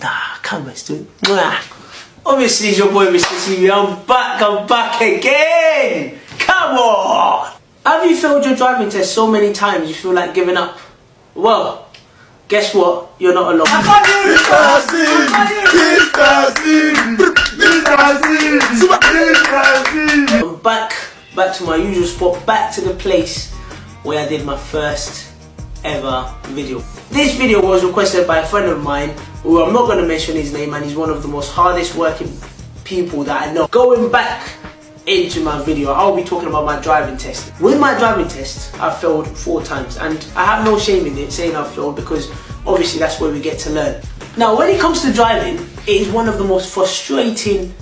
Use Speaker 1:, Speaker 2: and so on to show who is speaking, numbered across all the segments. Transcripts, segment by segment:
Speaker 1: Come on, Stu. Obviously, it's your boy, Mr. TV. I'm back again. Come on. Have you failed your driving test so many times you feel like giving up? Well, guess what? You're not alone. I'm back to my usual spot, back to the place where I did my first ever video. This video was requested by a friend of mine who I'm not going to mention his name, and he's one of the most hardest working people that I know. Going back into my video, I'll be talking about my driving test. With my driving test, I failed 4 times, and I have no shame in it saying I failed, because obviously that's where we get to learn. Now, when it comes to driving, it is one of the most frustrating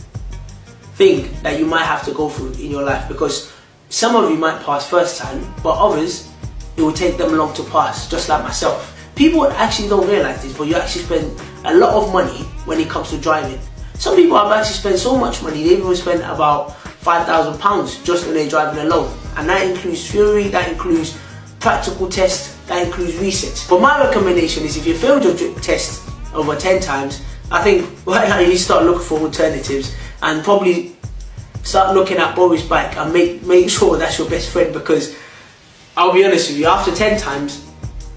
Speaker 1: thing that you might have to go through in your life, because some of you might pass first time, but others, it will take them long to pass, just like myself. People actually don't realize this, but you actually spend a lot of money when it comes to driving. Some people have actually spent so much money, they've even spent about £5,000 just when they're driving alone. And that includes theory, that includes practical tests, that includes resets. But my recommendation is, if you failed your test over 10 times, I think right now you need to start looking for alternatives, and probably start looking at Boris Bike and make sure that's your best friend, because I'll be honest with you, after 10 times,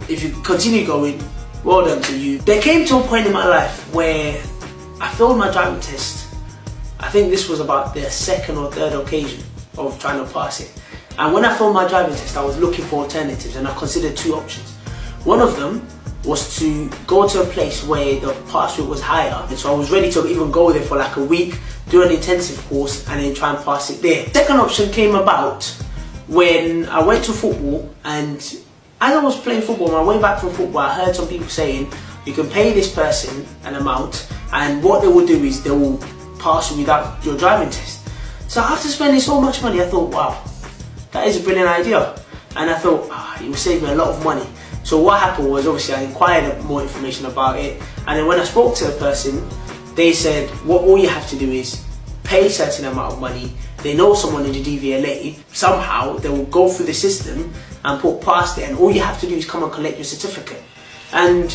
Speaker 1: if you continue going, well done to you. There came to a point in my life where I failed my driving test. I think this was about the 2nd or 3rd occasion of trying to pass it. And when I failed my driving test, I was looking for alternatives, and I considered 2 options. One of them was to go to a place where the pass rate was higher, and so I was ready to even go there for like a week, do an intensive course, and then try and pass it there. Second option came about when I went to football, and as I was playing football, on my way back from football, I heard some people saying you can pay this person an amount, and what they will do is they will pass you without your driving test. So after spending so much money, I thought, wow, that is a brilliant idea. And I thought, it will save me a lot of money. So what happened was, obviously I inquired more information about it, and then when I spoke to the person, they said, all you have to do is pay a certain amount of money. They know someone in the DVLA, somehow they will go through the system and put past it, and all you have to do is come and collect your certificate. And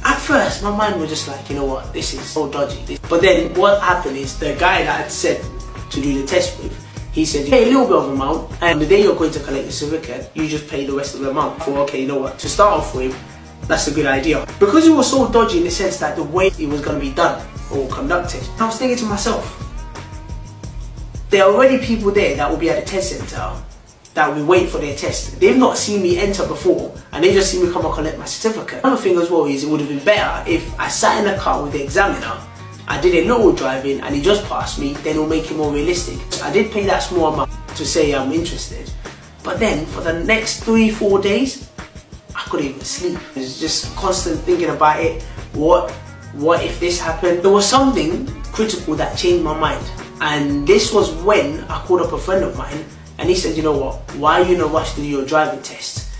Speaker 1: at first, my mind was just like, you know what, this is so dodgy. But then what happened is, the guy that I'd said to do the test with, he said, pay a little bit of amount, and the day you're going to collect your certificate, you just pay the rest of the amount. I thought, okay, you know what, to start off with, that's a good idea. Because it was so dodgy in the sense that the way it was going to be done or conducted, I was thinking to myself, there are already people there that will be at the test centre that will be waiting for their test. They've not seen me enter before, and they just see me come and collect my certificate. Another thing as well is, it would have been better if I sat in a car with the examiner, I did a little driving, and he just passed me, then it'll make it more realistic. I did pay that small amount to say I'm interested, but then for the next 3-4 days, I couldn't even sleep. It was just constant thinking about it. What if this happened? There was something critical that changed my mind, and this was when I called up a friend of mine, and he said, you know what, why are you in a rush to do your driving test?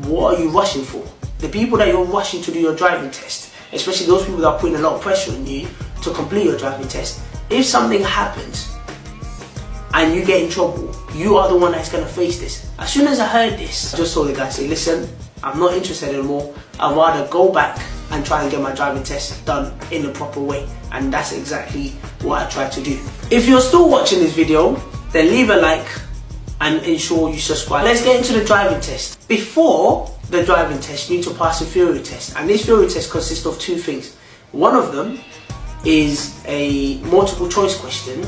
Speaker 1: What are you rushing for? The people that you're rushing to do your driving test, especially those people that are putting a lot of pressure on you to complete your driving test, if something happens and you get in trouble, you are the one that's going to face this. As soon as I heard this, I just told the guy, say, listen, I'm not interested anymore. I'd rather go back and try and get my driving test done in the proper way. And that's exactly what I tried to do. If you're still watching this video, then leave a like and ensure you subscribe. Let's get into the driving test. Before the driving test, you need to pass a theory test, and this theory test consists of 2 things. One of them is a multiple choice question,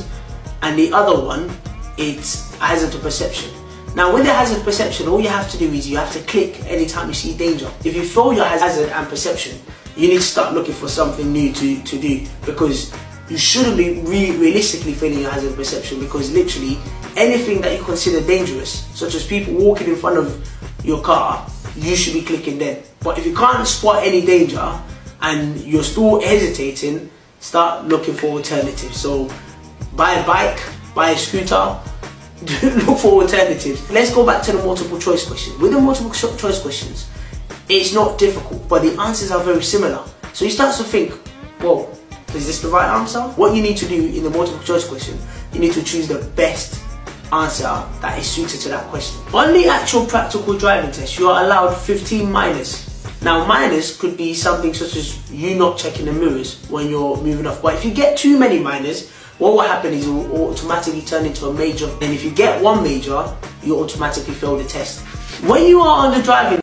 Speaker 1: and the other one is hazard perception. Now, with the hazard perception, all you have to do is you have to click anytime you see danger. If you fail your hazard and perception, you need to start looking for something new to do, because you shouldn't be realistically failing your hazard perception, because literally anything that you consider dangerous, such as people walking in front of your car, you should be clicking then. But if you can't spot any danger and you're still hesitating, start looking for alternatives. So buy a bike, buy a scooter, look for alternatives. Let's go back to the multiple choice question. With the multiple choice questions, it's not difficult, but the answers are very similar. So you start to think, whoa, is this the right answer? What you need to do in the multiple choice question, you need to choose the best answer that is suited to that question. On the actual practical driving test, you are allowed 15 minors. Now minors could be something such as you not checking the mirrors when you're moving off. But if you get too many minors, what will happen is it will automatically turn into a major. And if you get one major, you automatically fail the test. When you are on the driving